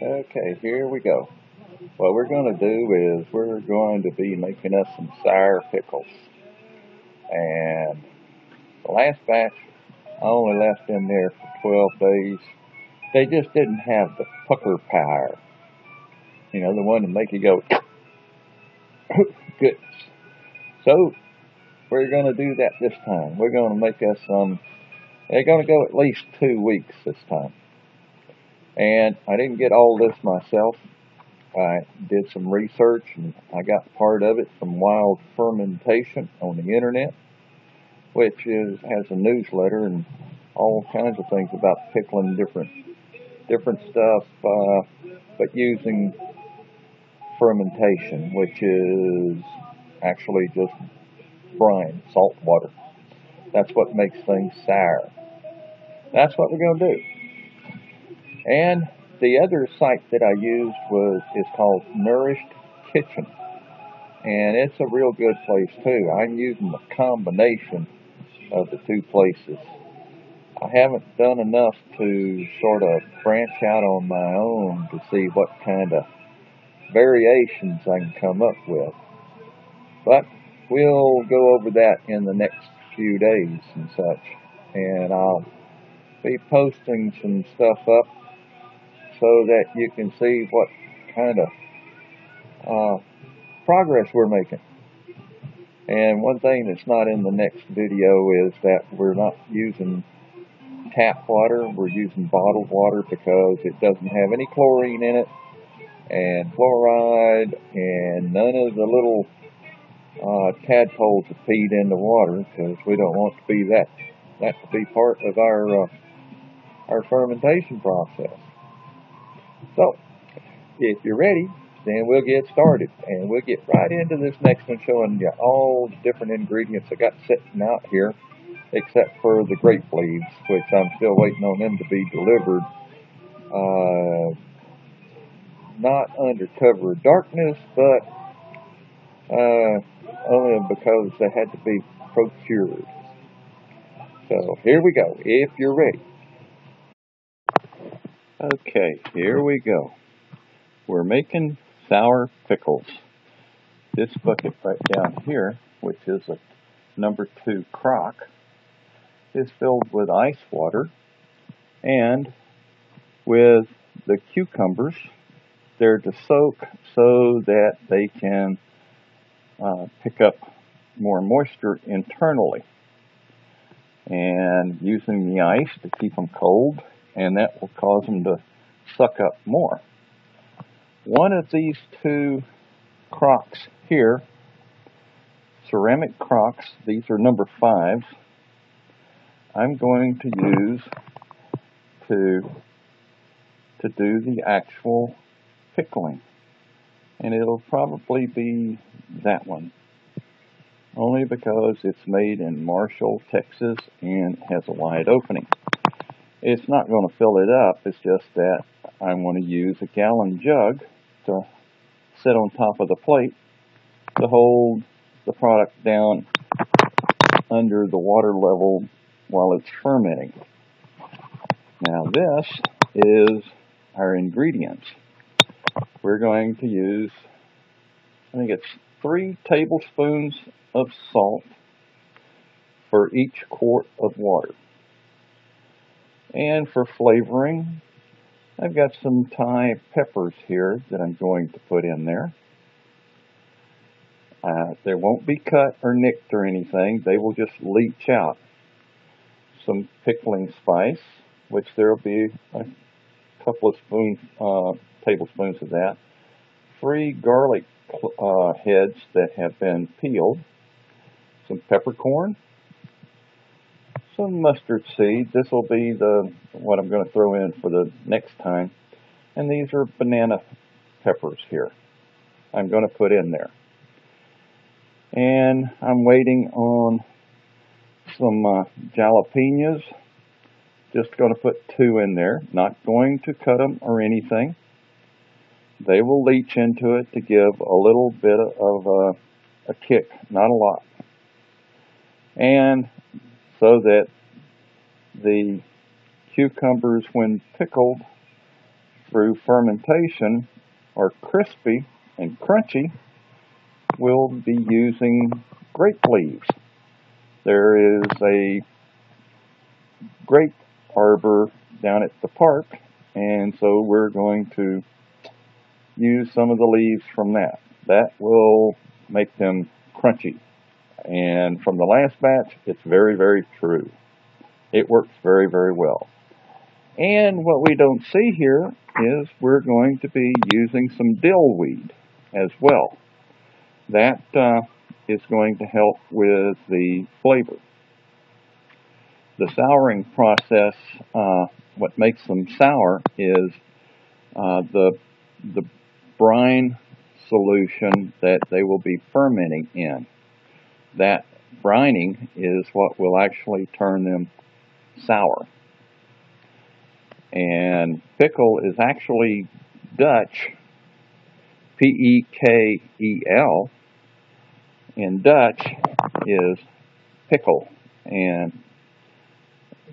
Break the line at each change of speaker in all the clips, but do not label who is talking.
Okay, here we go. What we're going to do is we're going to be making us some sour pickles. And the last batch I only left in there for 12 days. They just didn't have the pucker power. You know, the one to make you go, goodness. So we're going to do that this time. We're going to make us some, they're going to go at least 2 weeks this time. And I didn't get all this myself. I did some research and I got part of it from Wild Fermentation on the internet, which has a newsletter and all kinds of things about pickling different stuff, but using fermentation, which is actually just brine, salt water. That's what makes things sour. That's what we're going to do. And the other site that I used is called Nourished Kitchen, and it's a real good place too. I'm using the combination of the two places. I haven't done enough to sort of branch out on my own to see what kind of variations I can come up with. But we'll go over that in the next few days and such. And I'll be posting some stuff up so that you can see what kind of progress we're making. And one thing that's not in the next video is that we're not using tap water. We're using bottled water because it doesn't have any chlorine in it, and fluoride, and none of the little tadpoles that feed in the water, because we don't want to be that to be part of our fermentation process. So, if you're ready, then we'll get started, and we'll get right into this next one, showing you all the different ingredients I got sitting out here, except for the grape leaves, which I'm still waiting on them to be delivered. Not under cover of darkness, but only because they had to be procured. So here we go, if you're ready. Okay, here we go. We're making sour pickles. This bucket right down here, which is a number 2 crock, is filled with ice water, and with the cucumbers, they're to soak so that they can pick up more moisture internally, and using the ice to keep them cold, and that will cause them to suck up more. One of these 2 crocks here, ceramic crocks, these are number 5s, I'm going to use to do the actual pickling. And it'll probably be that one, only because it's made in Marshall, Texas, and has a wide opening. It's not going to fill it up, it's just that I want to use a gallon jug to sit on top of the plate to hold the product down under the water level while it's fermenting. Now this is our ingredients. We're going to use, I think it's 3 tablespoons of salt for each quart of water. And for flavoring, I've got some Thai peppers here that I'm going to put in there. They won't be cut or nicked or anything. They will just leach out. Some pickling spice, which there will be a couple of tablespoons of that. 3 garlic heads that have been peeled. Some peppercorn. Some mustard seed. This will be what I'm going to throw in for the next time. And these are banana peppers here. I'm going to put in there. And I'm waiting on some jalapenos. Just going to put 2 in there. Not going to cut them or anything. They will leach into it to give a little bit of a kick, not a lot. And so that the cucumbers, when pickled, through fermentation are crispy and crunchy, we'll be using grape leaves. There is a grape arbor down at the park, and so we're going to use some of the leaves from that. That will make them crunchy. And from the last batch, it's very, very true. It works very, very well. And what we don't see here is we're going to be using some dill weed as well. That is going to help with the flavor. The souring process, what makes them sour is the brine solution that they will be fermenting in. That brining is what will actually turn them sour. And pickle is actually Dutch, P-E-K-E-L. In Dutch is pickle, and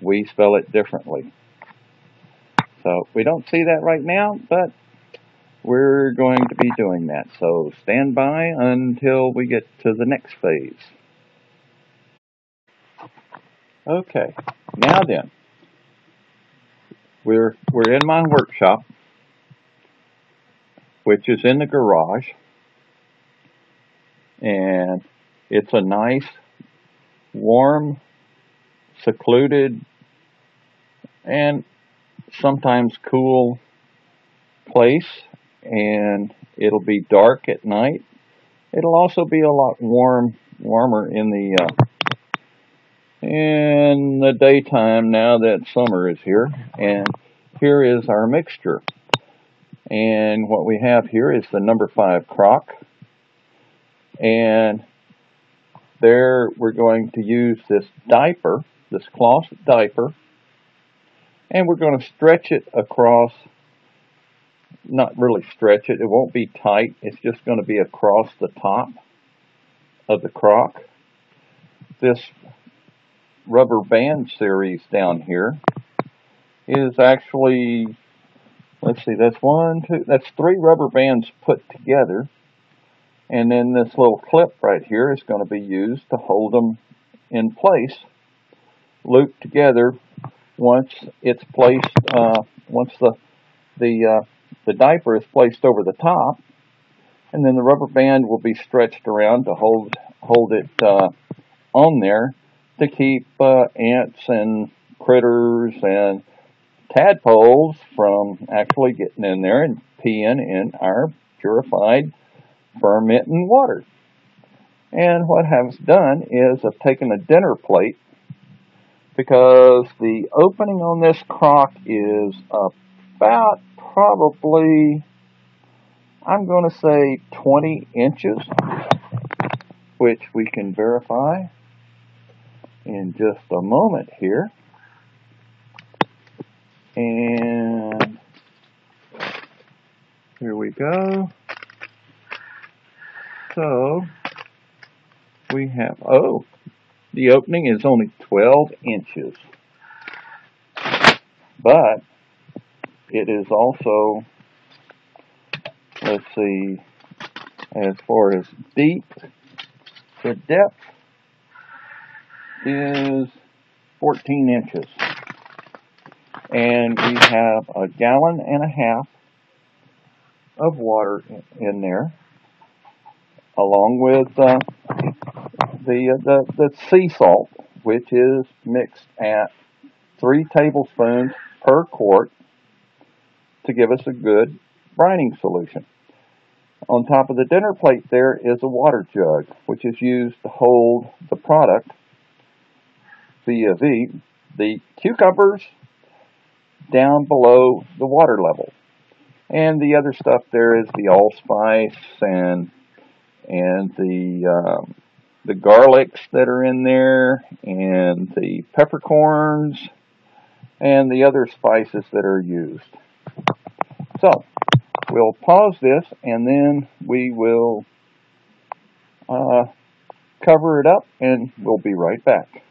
we spell it differently. So we don't see that right now, but we're going to be doing that. So stand by until we get to the next phase. Okay, now then, we're in my workshop, which is in the garage, and it's a nice, warm, secluded, and sometimes cool place, and it'll be dark at night. It'll also be a lot warmer in the daytime now that summer is here. And here is our mixture. And what we have here is the number 5 crock. And there we're going to use this diaper, this cloth diaper, and we're going to stretch it across, not really stretch it, it won't be tight, it's just going to be across the top of the crock. This rubber band series down here is actually, let's see, that's 3 rubber bands put together, and then this little clip right here is going to be used to hold them in place, looped together. Once it's placed, once the diaper is placed over the top, and then the rubber band will be stretched around to hold it on there to keep ants and critters and tadpoles from actually getting in there and peeing in our purified fermenting water. And what I've done is I've taken a dinner plate, because the opening on this crock is about probably, I'm going to say 20 inches, which we can verify in just a moment here. And here we go. So we have, the opening is only 12 inches, but it is also, let's see, as far as deep, the depth is 14 inches. And we have 1.5 gallons of water in there, along with the sea salt, which is mixed at 3 tablespoons per quart to give us a good brining solution. On top of the dinner plate there is a water jug, which is used to hold the product, the cucumbers, down below the water level. And the other stuff there is the allspice and the garlics that are in there, and the peppercorns, and the other spices that are used. So, we'll pause this, and then we will cover it up, and we'll be right back.